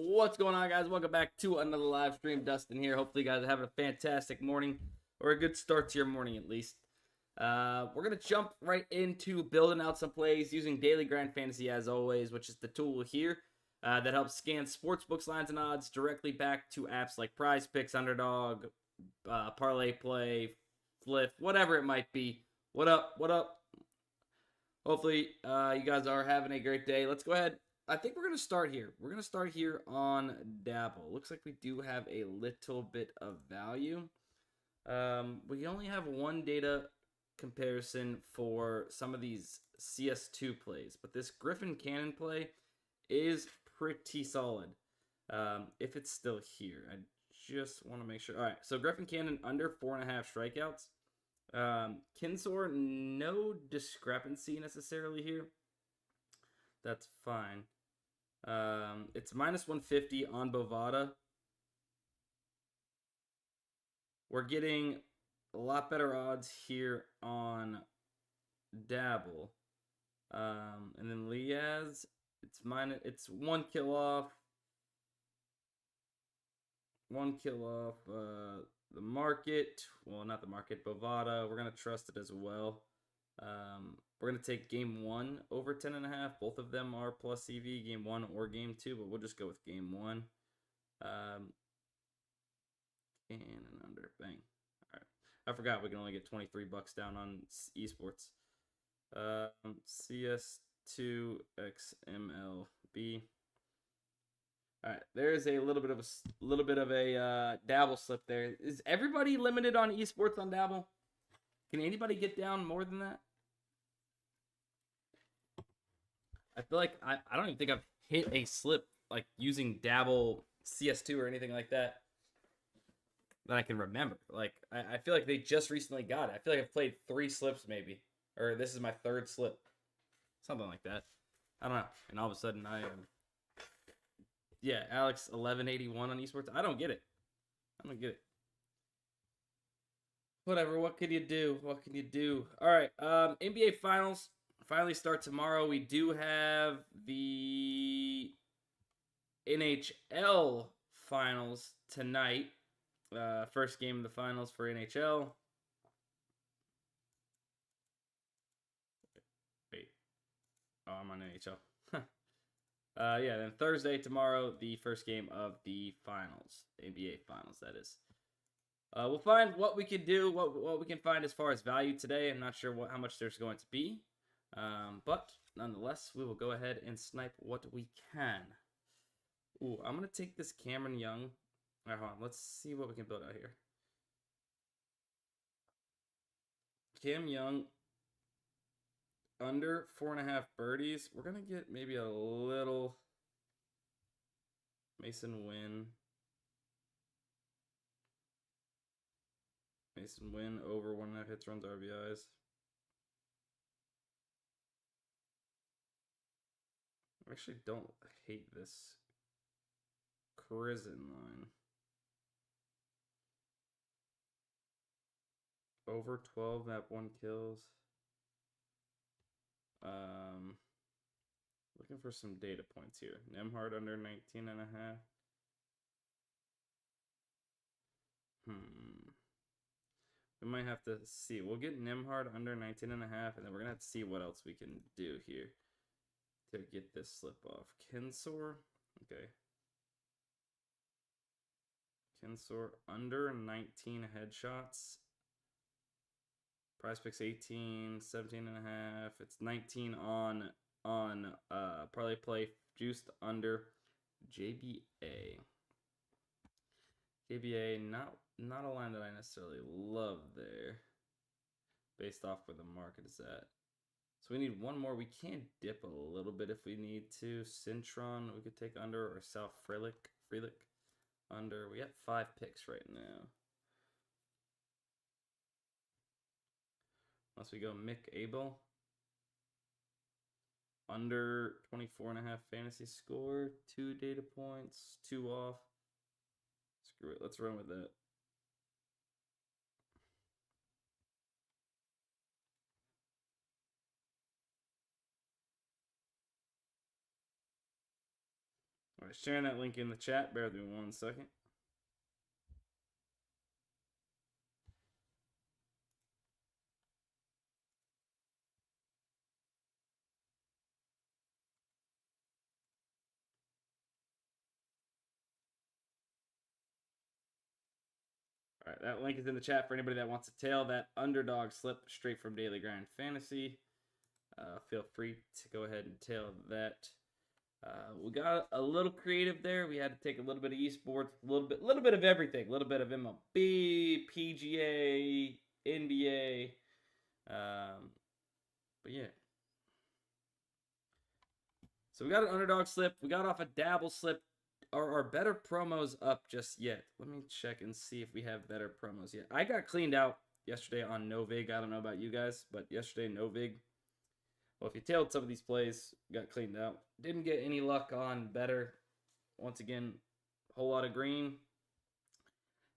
What's going on, guys? Welcome back to another live stream. Dustin here. Hopefully you guys are having a fantastic morning, or a good start to your morning at least. We're going to jump right into building out some plays using Daily Grind Fantasy as always, which is the tool here that helps scan sportsbooks, lines, and odds directly back to apps like PrizePicks, Underdog, ParlayPlay, Fliff, whatever it might be. What up? What up? Hopefully you guys are having a great day. Let's go ahead. I think we're going to start here. We're going to start here on Dabble. Looks like we do have a little bit of value. We only have one data comparison for some of these CS2 plays, but this Griffin Cannon play is pretty solid. If it's still here, I just want to make sure. All right, so Griffin Cannon under 4.5 strikeouts. Kinsor, no discrepancy necessarily here. That's fine. It's minus 150 on Bovada. We're getting a lot better odds here on Dabble. And then Liaz, it's 1 kill off. 1 kill off the market. Well, not the market, Bovada. We're going to trust it as well. We're going to take game 1 over 10.5. Both of them are plus EV, game 1 or game 2, but we'll just go with game 1. And under, bang. All right. I forgot we can only get 23 bucks down on esports. CS2 XMLB. All right, there's a little bit of a Dabble slip there. Is everybody limited on esports on Dabble? Can anybody get down more than that? I feel like I don't even think I've hit a slip like using Dabble CS2 or anything like that I can remember. Like I feel like they just recently got it. I feel like I've played 3 slips maybe, or this is my 3rd slip, something like that. I don't know. And all of a sudden I am. Yeah, Alex 1181 on esports. I don't get it. Whatever. What can you do? All right. NBA Finals finally start tomorrow. We do have the NHL finals tonight. First game of the finals for NHL. Wait. Oh, I'm on NHL. Yeah, then Thursday, tomorrow, the first game of the finals. NBA finals, that is. We'll find what we can do, what we can find as far as value today. I'm not sure how much there's going to be. But nonetheless, we will go ahead and snipe what we can. Ooh, I'm going to take this Cameron Young. All right, hold on. Let's see what we can build out here. Cam Young, under 4.5 birdies. We're going to get maybe a little Mason Wynn. Mason Wynn over 1.5 hits, runs, RBIs. I actually don't hate this Prison line. Over 12.1 kills. Looking for some data points here. Nemhard under 19.5. We might have to see. We'll get Nemhard under 19.5, and then we're gonna have to see what else we can do here to get this slip off. Kinsor, okay. Kinsor under 19 headshots. PrizePicks 18, 17.5. It's 19 on ParlayPlay, juiced under JBA. JBA, not a line that I necessarily love there, based off where the market is at. So we need one more. We can dip a little bit if we need to. Cintron, we could take under, or South Frelick under. We got 5 picks right now. Unless we go Mick Abel. Under 24.5 fantasy score. 2 data points. 2 off. Screw it. Let's run with that. All right, sharing that link in the chat. Bear with me 1 second. All right, that link is in the chat for anybody that wants to tail that Underdog slip straight from Daily Grind Fantasy. Feel free to go ahead and tail that. We got a little creative there. We had to take a little bit of esports, a little bit of everything, a little bit of MLB, PGA, NBA. But yeah. So we got an Underdog slip. We got off a Dabble slip. Are better promos up just yet? Let me check and see if we have better promos yet. I got cleaned out yesterday on no vig. I don't know about you guys, but yesterday no vig. Well, if you tailed some of these plays, got cleaned out. Didn't get any luck on better. Once again, whole lot of green.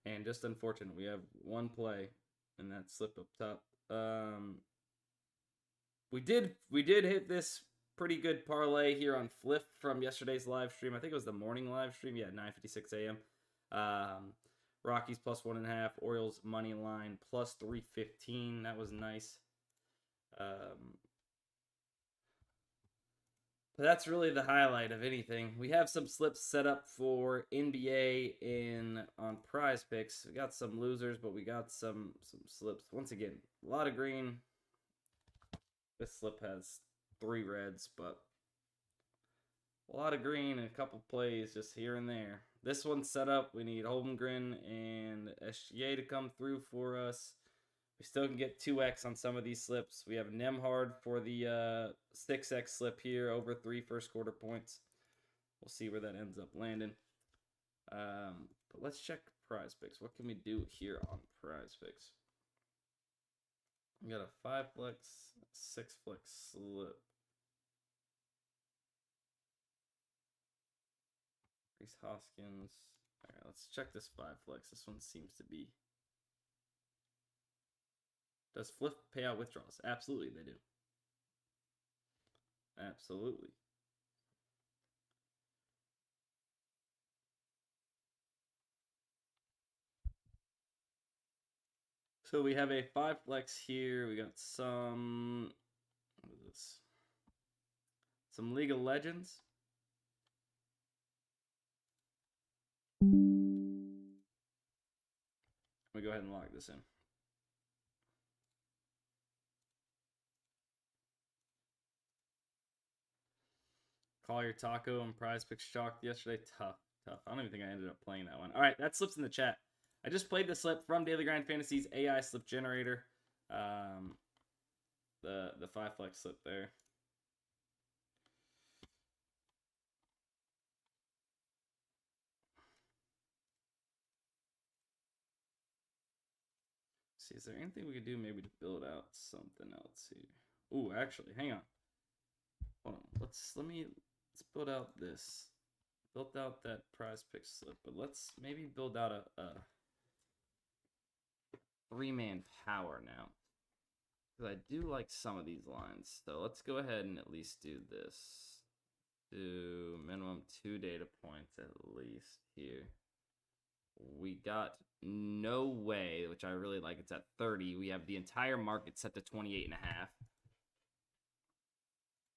And just unfortunate, we have 1 play, and that slipped up top. We did hit this pretty good parlay here on Fliff from yesterday's live stream. I think it was the morning live stream. Yeah, 9:56 a.m. Rockies plus 1.5. Orioles money line plus 315. That was nice. But that's really the highlight of anything. We have some slips set up for NBA on PrizePicks. We got some losers, but we got some slips. Once again, a lot of green. This slip has 3 reds, but a lot of green and a couple plays just here and there. This one's set up. We need Holmgren and SGA to come through for us. We still can get 2x on some of these slips. We have Nemhard for the 6x slip here, over 3 first quarter points. We'll see where that ends up landing. But let's check PrizePicks. What can we do here on PrizePicks? We got a 5 flex, 6 flex slip. Reese Hoskins. All right, let's check this 5 flex. This one seems to be. Does Fliff pay out withdrawals? Absolutely, they do. Absolutely. So we have a 5 flex here. We got some, what is this? Some League of Legends. Let me go ahead and log this in. Call your taco and prize picks shocked yesterday. Tough. I don't even think I ended up playing that one. All right, that slips in the chat. I just played the slip from Daily Grind Fantasies AI slip generator. The 5 flex slip there. See, is there anything we could do maybe to build out something else here? Ooh, actually, hang on. Hold on. Let's build out this. Built out that prize pick slip, but let's maybe build out a 3-man power now. Because I do like some of these lines. So let's go ahead and at least do this. Do minimum 2 data points at least here. We got No Way, which I really like. It's at 30. We have the entire market set to 28.5.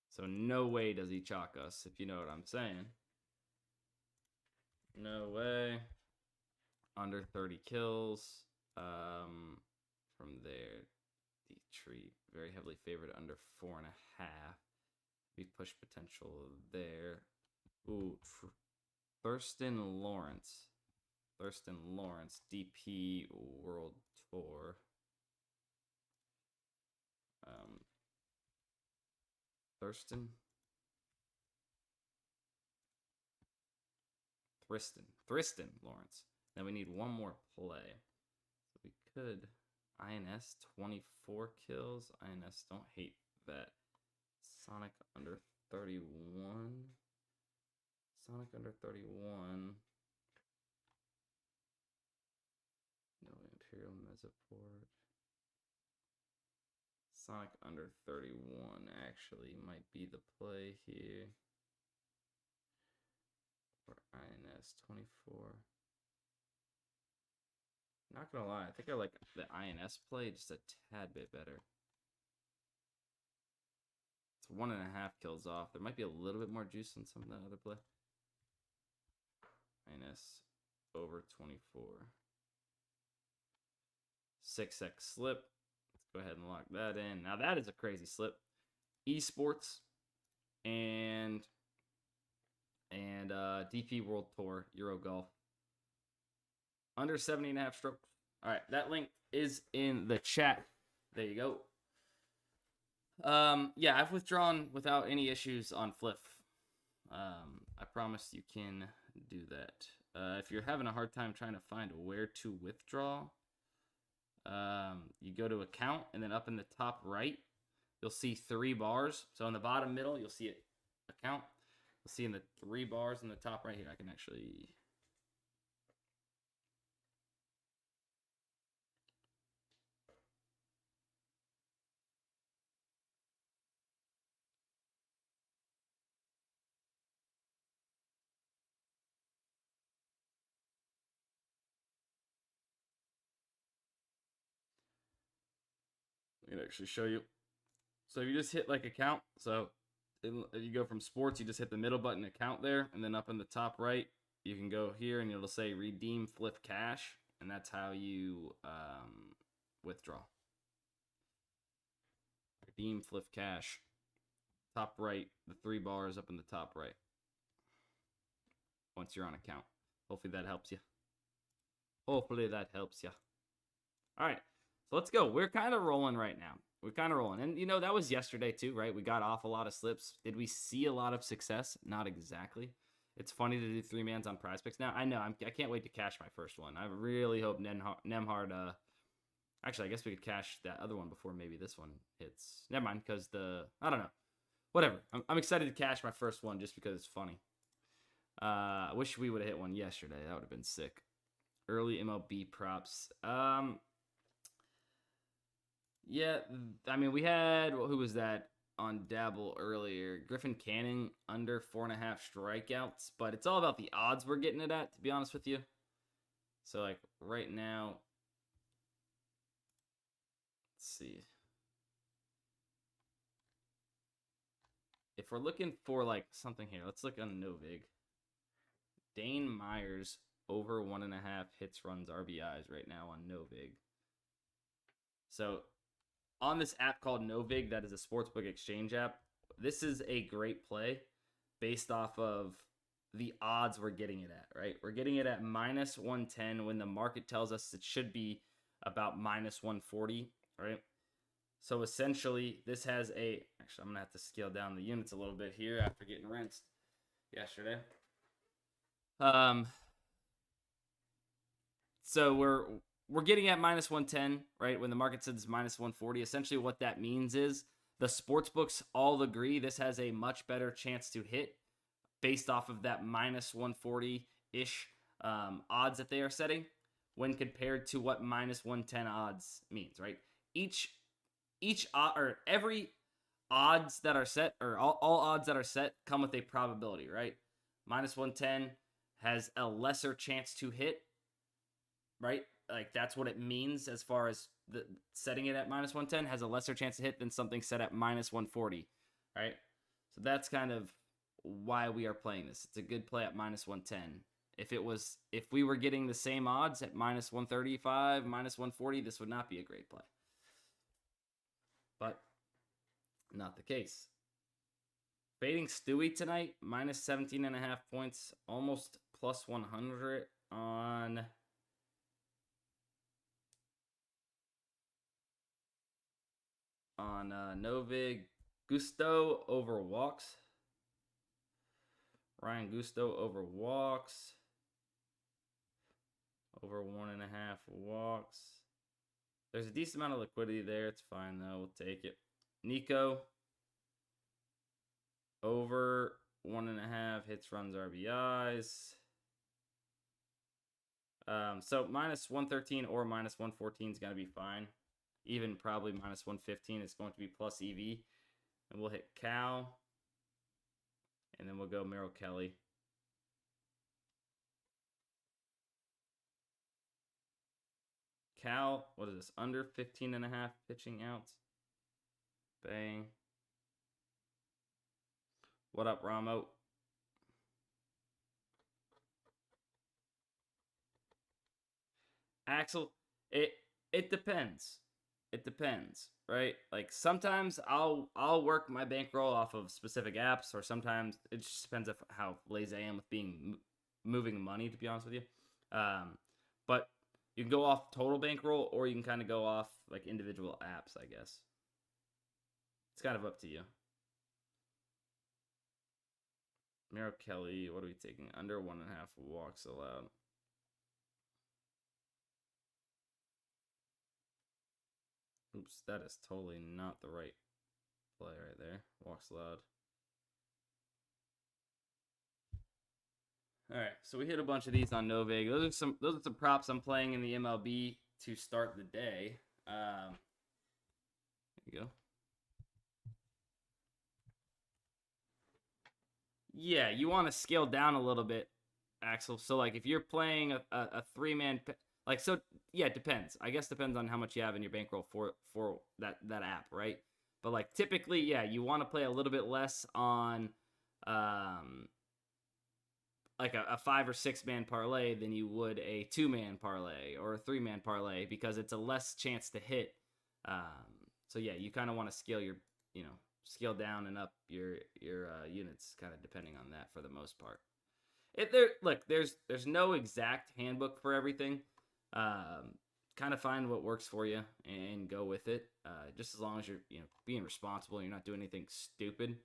So no way does he chalk us, if you know what I'm saying. No way. Under 30 kills. From there, the tree very heavily favored under 4.5. We push potential there. Ooh, Thurston Lawrence, DP World Tour. Thriston Lawrence. Then we need one more play. So we could INS 24 kills. INS, don't hate that. Sonic under 31. Sonic under 31. No Imperial Mesoport. Sonic under 31 actually might be the play here. Or INS 24. Not gonna lie, I think I like the INS play just a tad bit better. It's 1.5 kills off. There might be a little bit more juice in some of that other play. INS over 24. 6x slip. Let's go ahead and lock that in. Now that is a crazy slip. Esports and DP World Tour Euro Golf. Under 70.5 strokes. All right, that link is in the chat. There you go. Yeah, I've withdrawn without any issues on Fliff. I promise you can do that. If you're having a hard time trying to find where to withdraw, you go to account, and then up in the top right, you'll see 3 bars. So in the bottom middle, you'll see it account. You'll see in the 3 bars in the top right here. I can actually... I can actually show you. So if you just hit like account, so if you go from sports, you just hit the middle button account there, and then up in the top right, you can go here and it'll say redeem Fliff cash, and that's how you withdraw. Redeem Fliff cash. Top right, the 3 bars up in the top right. Once you're on account. Hopefully that helps you. Hopefully that helps you. All right. So let's go. We're kind of rolling right now. We're kind of rolling. And, you know, that was yesterday too, right? We got off a lot of slips. Did we see a lot of success? Not exactly. It's funny to do 3-mans on PrizePicks. Now, I know. I can't wait to cash my first one. I really hope Nemhard... Actually, I guess we could cash that other one before maybe this one hits. Never mind, because I don't know. Whatever. I'm excited to cash my first one just because it's funny. I wish we would have hit one yesterday. That would have been sick. Early MLB props. Yeah, I mean, we had, who was that on Dabble earlier? Griffin Canning, under 4.5 strikeouts. But it's all about the odds we're getting it at, to be honest with you. So, like, right now, see. If we're looking for like something here, let's look on Novig. Dane Myers over 1.5 hits, runs, RBIs right now on Novig. So on this app called Novig, that is a sportsbook exchange app, this is a great play based off of the odds we're getting it at, right? We're getting it at minus 110 when the market tells us it should be about minus 140, right? So essentially, this has a... Actually, I'm going to have to scale down the units a little bit here after getting rinsed yesterday. So we're getting at minus 110, right? When the market says minus 140, essentially what that means is the sports books all agree this has a much better chance to hit based off of that minus 140-ish odds that they are setting when compared to what minus 110 odds means, right? Every odds that are set, or all odds that are set come with a probability, right? Minus 110 has a lesser chance to hit, right? Like that's what it means as far as the setting it at minus 110 has a lesser chance to hit than something set at minus 140, right? So that's kind of why we are playing this. It's a good play at minus 110. If we were getting the same odds at minus 135, minus 140, this would not be a great play. But not the case. Fading Stewie tonight, minus 17.5 points, almost plus 100 on Novig. Gusto over walks. Ryan Gusto over walks. Over 1.5 walks. There's a decent amount of liquidity there. It's fine, though. We'll take it. Nico. Over 1.5 hits, runs, RBIs. So minus 113 or minus 114 is going to be fine. Even probably minus 115 is going to be plus EV. And we'll hit Cal. And then we'll go Merrill Kelly. Cal, what is this? Under 15.5 pitching outs. Bang. What up, Ramo? Axel, it depends. It depends, right? Like sometimes I'll work my bankroll off of specific apps, or sometimes it just depends on how lazy I am with moving money, to be honest with you. But you can go off total bankroll, or you can kind of go off like individual apps, I guess. It's kind of up to you. Merrill Kelly, what are we taking? Under 1.5 walks allowed. Oops, that is totally not the right play right there. Walks allowed. All right, so we hit a bunch of these on Novig. Those are some props I'm playing in the MLB to start the day. There you go. Yeah, you want to scale down a little bit, Axel. So like if you're playing a 3-man, like, so yeah, it depends. I guess depends on how much you have in your bankroll for that app, right? But like typically, yeah, you want to play a little bit less on like a 5 or 6 man parlay than you would a 2-man parlay or a 3-man parlay, because it's a less chance to hit. So yeah, you kind of want to scale your, scale down and up your units, kind of depending on that for the most part. There's no exact handbook for everything. Kind of find what works for you and go with it. Just as long as you're being responsible, and you're not doing anything stupid.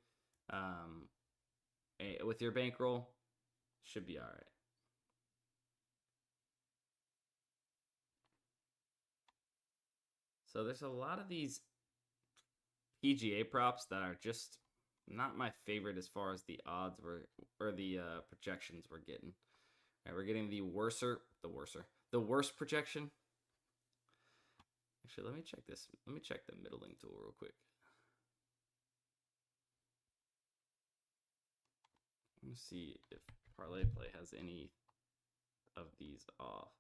With your bankroll, should be all right. So there's a lot of these PGA props that are just not my favorite as far as the odds or the projections we're getting. All right, we're getting the worst projection. Actually, let me check this. Let me check the middling tool real quick. Let me see if ParlayPlay has any of these off.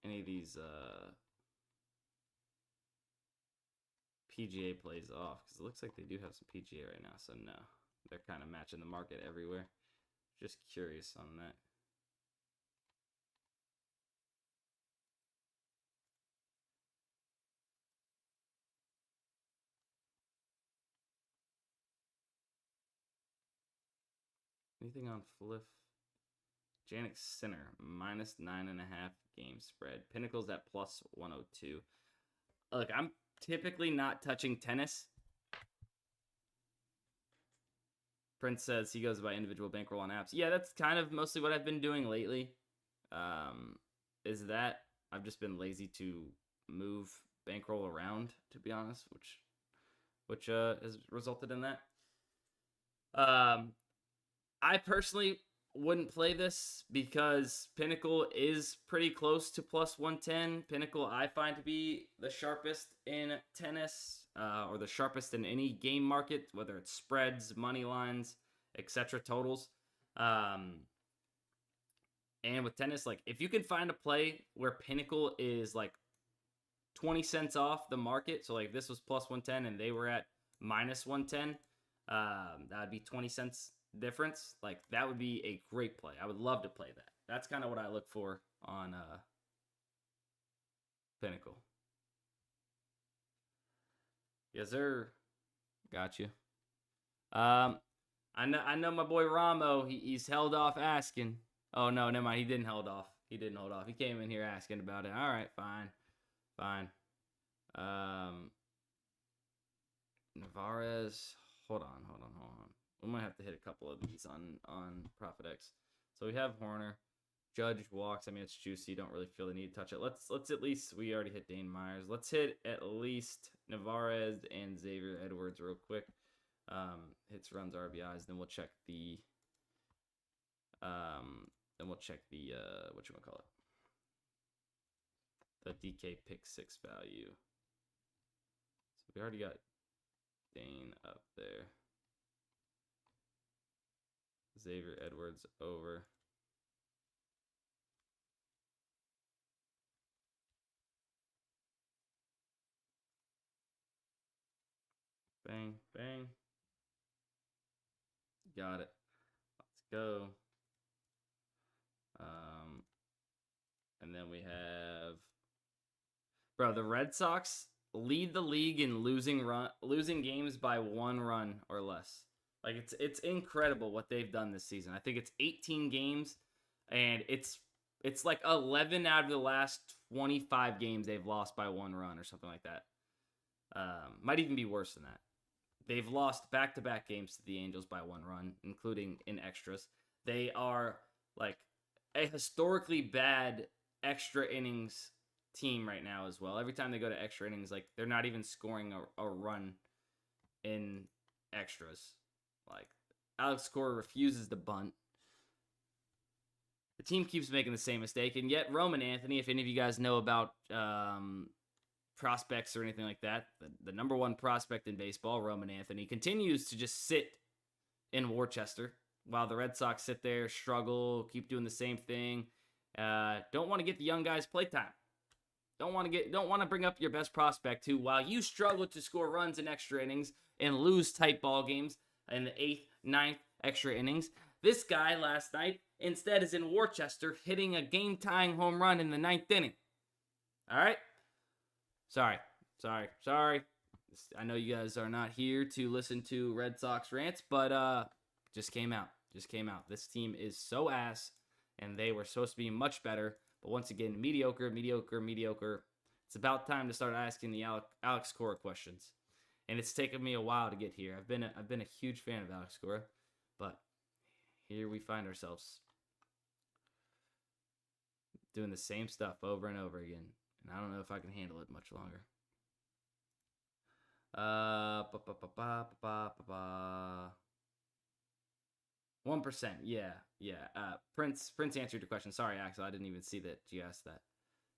Any of these PGA plays off, because it looks like they do have some PGA right now. So no, they're kind of matching the market everywhere. Just curious on that. Anything on Fliff? Jannik Sinner, minus 9.5 game spread. Pinnacle's at plus 102. Look, I'm typically not touching tennis. Prince says he goes by individual bankroll on apps. Yeah, that's kind of mostly what I've been doing lately. Is that I've just been lazy to move bankroll around, to be honest, which has resulted in that. I personally wouldn't play this because Pinnacle is pretty close to plus 110. Pinnacle I find to be the sharpest in tennis, or the sharpest in any game market, whether it's spreads, money lines, etc., totals. And with tennis, like if you can find a play where Pinnacle is like 20 cents off the market, so like this was plus 110 and they were at minus 110, that would be 20 cents difference. Like that would be a great play. I would love to play that. That's kind of what I look for on Pinnacle. Yes, sir. Got you. I know my boy Ramo. He's held off asking. Oh no, never mind. He didn't hold off. He didn't hold off. He came in here asking about it. All right, fine. Navarez. Hold on. We might have to hit a couple of these on ProfitX. So we have Horner. Judge walks. I mean, it's juicy. Don't really feel the need to touch it. Let's at least, we already hit Dane Myers. Let's hit at least Navarez and Xavier Edwards real quick. Hits, runs, RBIs. Then we'll check the whatchamacallit, the DK pick 6 value. So we already got Dane up there. Xavier Edwards over. Bang, bang. Got it. Let's go. And then we have, bro, the Red Sox lead the league in losing games by 1 run or less. Like it's incredible what they've done this season. I think it's 18 games, and it's like 11 out of the last 25 games they've lost by 1 run or something like that. Might even be worse than that. They've lost back-to-back games to the Angels by 1 run, including in extras. They are like a historically bad extra innings team right now as well. Every time they go to extra innings, like they're not even scoring a run in extras. Like Alex Cora refuses to bunt. The team keeps making the same mistake, and yet Roman Anthony, if any of you guys know about prospects or anything like that, the number 1 prospect in baseball, Roman Anthony, continues to just sit in Worcester while the Red Sox sit there, struggle, keep doing the same thing. Don't want to get the young guys playtime. Don't want to bring up your best prospect who, while you struggle to score runs in extra innings and lose tight ball games in the 8th, 9th extra innings, this guy last night instead is in Worcester hitting a game-tying home run in the 9th inning. All right? Sorry. I know you guys are not here to listen to Red Sox rants, but just came out. This team is so ass, and they were supposed to be much better. But once again, mediocre. It's about time to start asking the Alex Cora questions. And it's taken me a while to get here. I've been a huge fan of Alex Cora, but here we find ourselves doing the same stuff over and over again. And I don't know if I can handle it much longer. 1%, yeah. Prince answered your question. Sorry, Axel, I didn't even see that you asked that,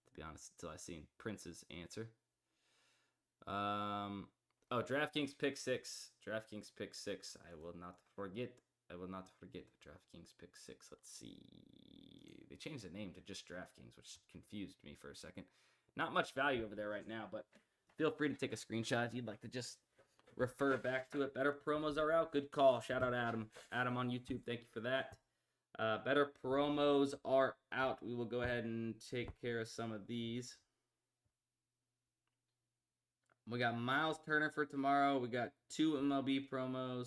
to be honest, until I seen Prince's answer. DraftKings pick 6. I will not forget the DraftKings pick 6. Let's see. They changed the name to just DraftKings, which confused me for a second. Not much value over there right now, but feel free to take a screenshot if you'd like to just refer back to it. Better promos are out. Good call. Shout out Adam. Adam on YouTube. Thank you for that. Better promos are out. We will go ahead and take care of some of these. We got Miles Turner for tomorrow. We got 2 MLB promos.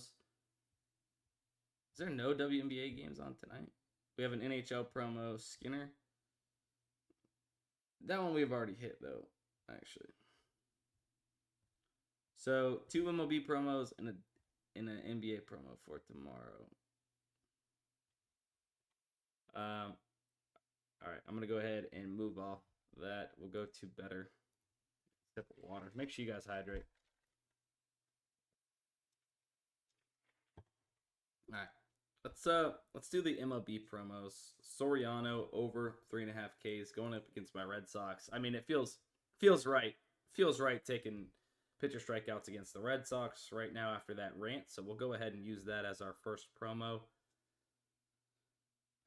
Is there no WNBA games on tonight? We have an NHL promo, Skinner. That one we've already hit, though, actually. So 2 MLB promos and an NBA promo for tomorrow. All right, I'm going to go ahead and move off that. We'll go to better. Sip of water. Make sure you guys hydrate. All right. Let's do the MLB promos. Soriano over 3.5 Ks going up against my Red Sox. I mean, it feels right. Feels right taking pitcher strikeouts against the Red Sox right now after that rant. So we'll go ahead and use that as our first promo.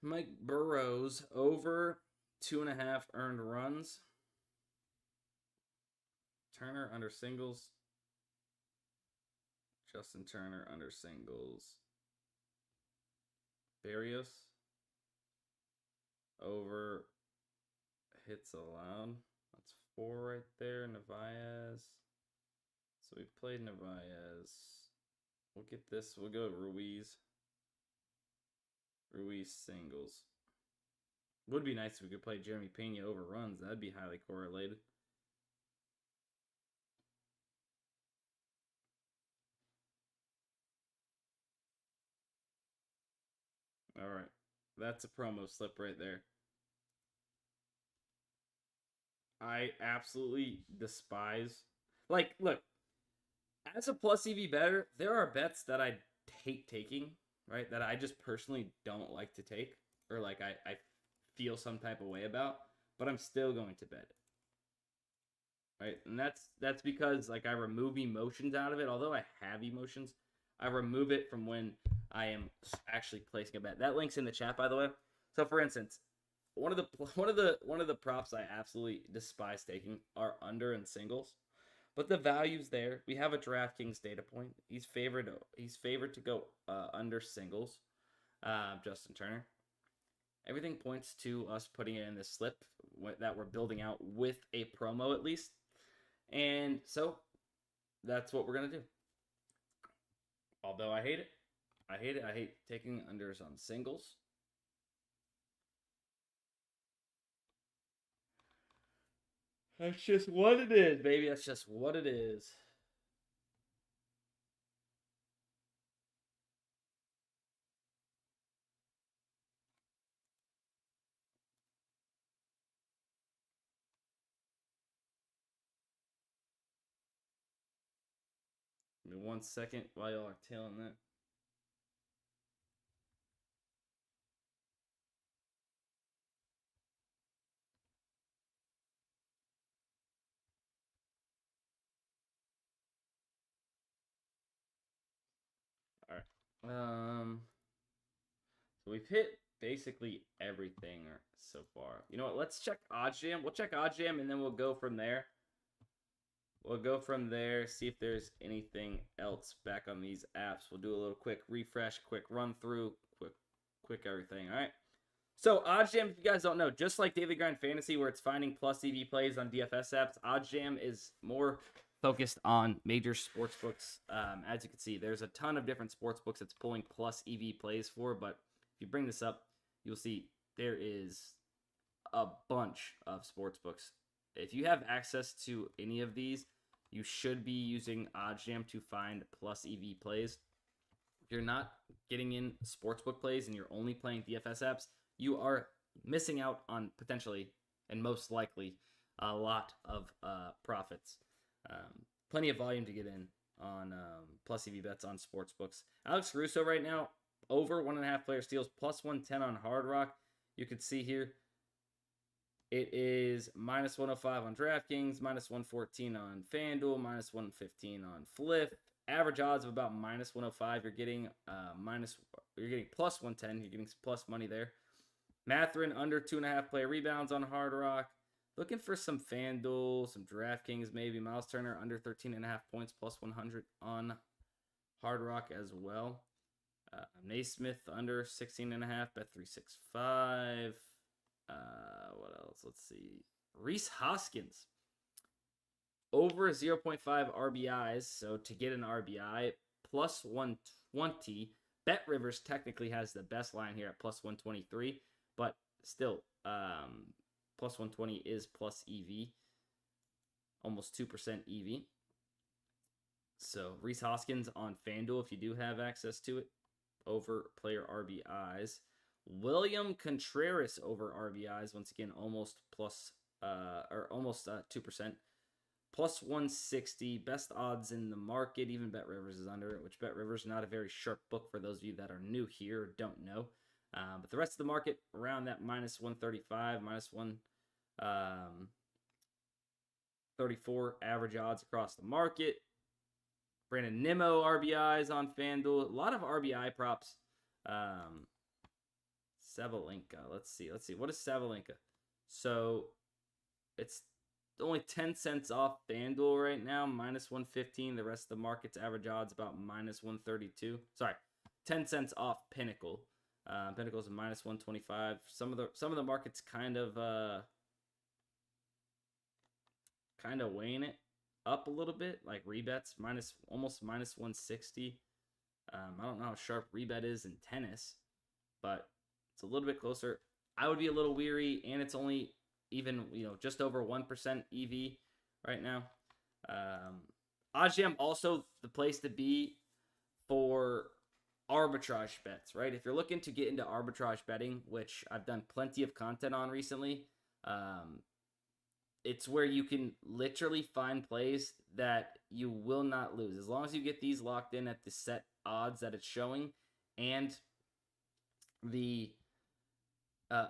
Mike Burrows over 2.5 earned runs. Turner under singles. Justin Turner under singles. Barrios over hits allowed. That's 4 right there. Narvaez. So we played Narvaez. We'll get this. We'll go Ruiz. Ruiz singles. Would be nice if we could play Jeremy Pena over runs. That'd be highly correlated. All right. That's a promo slip right there. I absolutely despise. Like, look, as a plus EV better, there are bets that I hate taking, right? That I just personally don't like to take, or like I feel some type of way about, but I'm still going to bet it. Right? And that's because like I remove emotions out of it. Although I have emotions, I remove it from when I am actually placing a bet. That link's in the chat, by the way. So, for instance, one of the props I absolutely despise taking are under and singles, but the value's there. We have a DraftKings data point. He's favored to go under singles. Justin Turner. Everything points to us putting it in this slip that we're building out with a promo at least, and so that's what we're gonna do. Although I hate it. I hate taking unders on singles. That's just what it is, baby. That's just what it is. Give me 1 second while y'all are tailing that. All right. So we've hit basically everything so far. You know what? Let's check OddsJam. We'll check OddsJam and then we'll go from there. We'll go from there, see if there's anything else back on these apps. We'll do a little quick refresh, quick run through, quick everything. All right. So OddsJam, if you guys don't know, just like Daily Grind Fantasy, where it's finding plus EV plays on DFS apps, OddsJam is more focused on major sports books. As you can see, there's a ton of different sports books it's pulling plus EV plays for, but if you bring this up, you'll see there is a bunch of sports books. If you have access to any of these, you should be using OddsJam to find plus EV plays. If you're not getting in sportsbook plays and you're only playing DFS apps, you are missing out on potentially and most likely a lot of profits. Plenty of volume to get in on plus EV bets on sportsbooks. Alex Russo right now, over 1.5 player steals, plus 110 on Hard Rock. You can see here, it is minus 105 on DraftKings, minus 114 on FanDuel, minus 115 on Fliff. Average odds of about minus 105. You're getting plus 110. You're getting plus money there. Matherin under 2.5 player rebounds on Hard Rock. Looking for some FanDuel, some DraftKings, maybe Miles Turner under 13.5 points plus 100 on Hard Rock as well. Naismith under 16.5, bet 365. What else? Let's see. Rhys Hoskins over 0.5 RBIs. So to get an RBI, plus 120. Bet Rivers technically has the best line here at plus 123, but still, plus 120 is plus EV, almost 2% EV. So Rhys Hoskins on FanDuel, if you do have access to it, over player RBIs. William Contreras over RBIs, once again, almost plus, almost 2%. Plus 160, best odds in the market. Even Bet Rivers is under it, which Bet Rivers is not a very sharp book for those of you that are new here or don't know. But the rest of the market around that minus 135, minus 134 average odds across the market. Brandon Nimmo RBIs on FanDuel. A lot of RBI props. Savalinka. Let's see. What is Savalinka? So it's only 10 cents off FanDuel right now, minus 115. The rest of the market's average odds about minus 132. Sorry, 10 cents off Pinnacle. Pinnacle's minus 125. Some of the markets kind of weighing it up a little bit, like Rebets almost minus 160. I don't know how sharp Rebet is in tennis, but it's a little bit closer. I would be a little weary, and it's only even, just over 1% EV right now. OddsJam also the place to be for arbitrage bets, right? If you're looking to get into arbitrage betting, which I've done plenty of content on recently, it's where you can literally find plays that you will not lose. As long as you get these locked in at the set odds that it's showing and the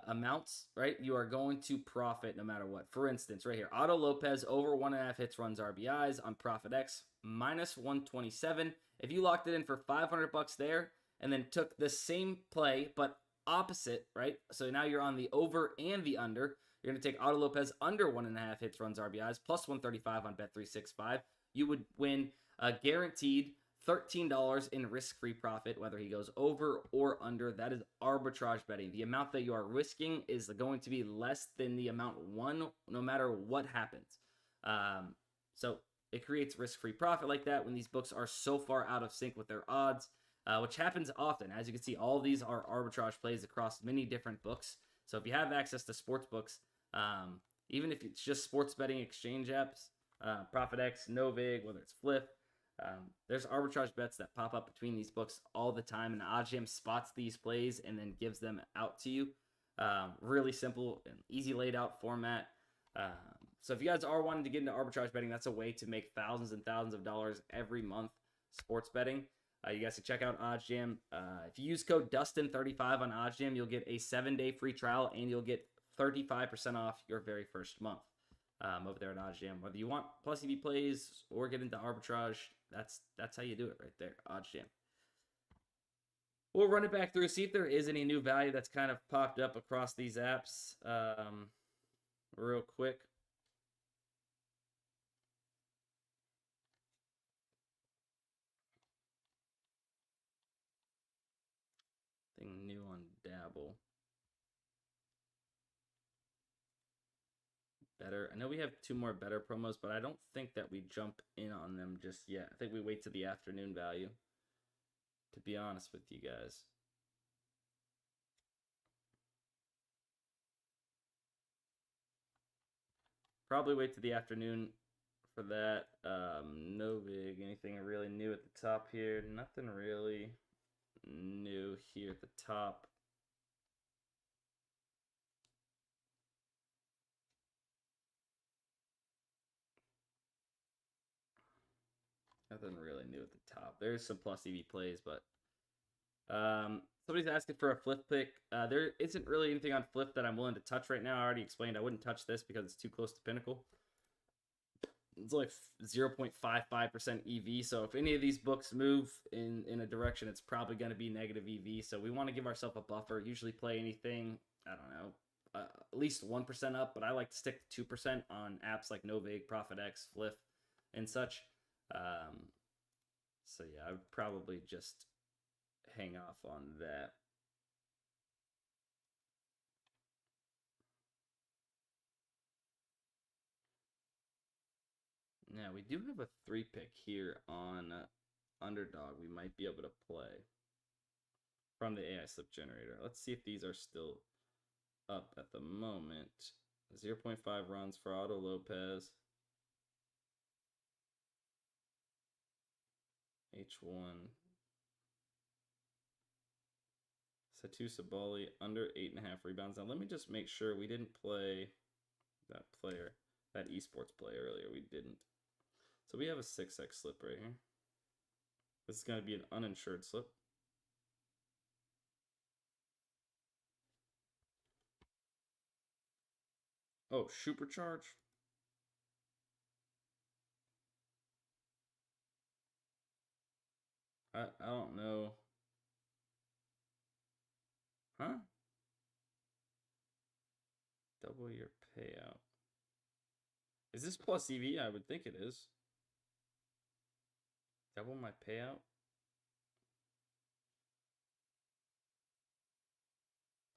amounts, right? You are going to profit no matter what. For instance, right here, Otto Lopez over 1.5 hits, runs, RBIs on ProfitX, minus 127. If you locked it in for $500 there and then took the same play but opposite, right? So now you're on the over and the under. You're going to take Otto Lopez under 1.5 hits, runs, RBIs, plus 135 on Bet365. You would win a guaranteed $13 in risk-free profit, whether he goes over or under. That is arbitrage betting. The amount that you are risking is going to be less than the amount won, no matter what happens. So it creates risk-free profit like that when these books are so far out of sync with their odds, which happens often. As you can see, all these are arbitrage plays across many different books. So if you have access to sportsbooks, even if it's just sports betting exchange apps, ProfitX, Novig, whether it's Fliff, there's arbitrage bets that pop up between these books all the time, and OddsJam spots these plays and then gives them out to you. Really simple and easy laid out format. So if you guys are wanting to get into arbitrage betting, that's a way to make thousands and thousands of dollars every month sports betting. You guys can check out OddsJam. If you use code DUSTIN35 on OddsJam, you'll get a 7-day free trial, and you'll get 35% off your very first month over there at OddsJam. Whether you want plus EV plays or get into arbitrage, that's how you do it right there, OddsJam. We'll run it back through, see if there is any new value that's kind of popped up across these apps real quick. Thing new on Dabble. Better. I know we have 2 more better promos, but I don't think that we jump in on them just yet. I think we wait to the afternoon value, to be honest with you guys. Probably wait to the afternoon for that. No big anything really new at the top here. Nothing really new here at the top. Nothing really new at the top. There's some plus EV plays, but somebody's asking for a Fliff pick. There isn't really anything on Fliff that I'm willing to touch right now. I already explained I wouldn't touch this because it's too close to Pinnacle. It's like 0.55% EV. So if any of these books move in a direction, it's probably going to be negative EV. So we want to give ourselves a buffer. Usually play anything, I don't know, at least 1% up, but I like to stick to 2% on apps like Novig, ProfitX, Fliff, and such. So yeah, I would probably just hang off on that. Now, we do have a 3-pick here on Underdog we might be able to play from the AI slip generator. Let's see if these are still up at the moment. 0.5 runs for Otto Lopez. H1. Satu Sabali under 8.5 rebounds. Now, let me just make sure we didn't play that player, that esports player earlier. We didn't. So we have a 6x slip right here. This is going to be an uninsured slip. Oh, supercharge. I don't know. Huh? Double your payout. Is this plus EV? I would think it is. Double my payout?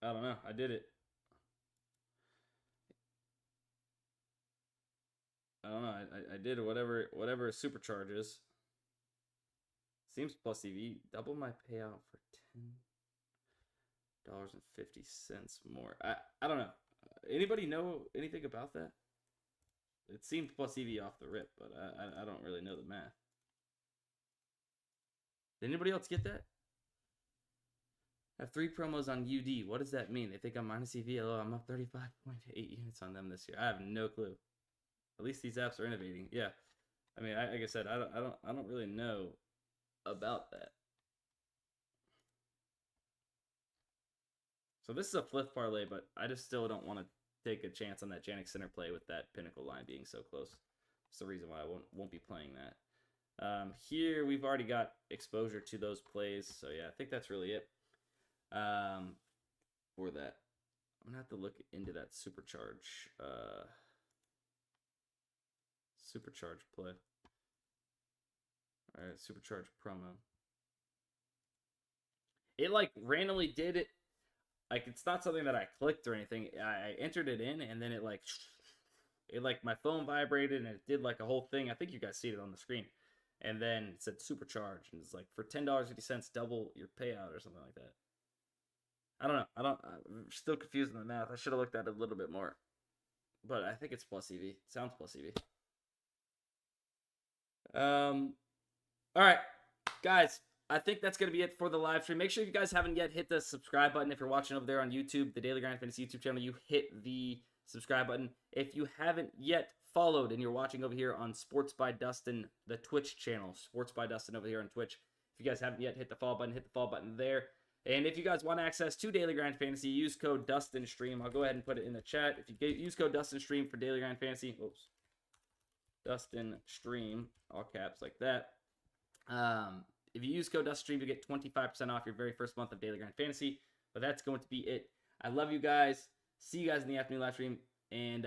I don't know. I did it. I don't know. I did whatever supercharge is. Seems plus EV. Double my payout for $10.50 more. I don't know. Anybody know anything about that? It seemed plus EV off the rip, but I don't really know the math. Did anybody else get that? I have 3 promos on UD. What does that mean? They think I'm minus EV. Hello, I'm up 35.8 units on them this year. I have no clue. At least these apps are innovating. Yeah, I mean, like I said, I don't really know about that. So this is a Fliff parlay, but I just still don't want to take a chance on that Jannik Center play with that Pinnacle line being so close. That's the reason why I won't be playing that. Here we've already got exposure to those plays, so yeah, I think that's really it for that. I'm gonna have to look into that supercharge play. All right, supercharge promo. It like randomly did it. Like, it's not something that I clicked or anything. I entered it in, and then it like my phone vibrated, and it did like a whole thing. I think you guys see it on the screen. And then it said supercharge, and it's like for $10.50, double your payout or something like that. I don't know. I'm still confused in the math. I should have looked at it a little bit more. But I think it's plus EV. It sounds plus EV. All right, guys. I think that's going to be it for the live stream. Make sure if you guys haven't yet hit the subscribe button. If you're watching over there on YouTube, the Daily Grind Fantasy YouTube channel, you hit the subscribe button. If you haven't yet followed and you're watching over here on Sports by Dustin, the Twitch channel, Sports by Dustin over here on Twitch. If you guys haven't yet hit the follow button, hit the follow button there. And if you guys want access to Daily Grind Fantasy, use code DustinStream. I'll go ahead and put it in the chat. If you use code DustinStream for Daily Grind Fantasy, oops, DustinStream, all caps like that. If you use code DustinStream, you get 25% off your very first month of Daily Grind Fantasy. But that's going to be it. I love you guys. See you guys in the afternoon live stream. And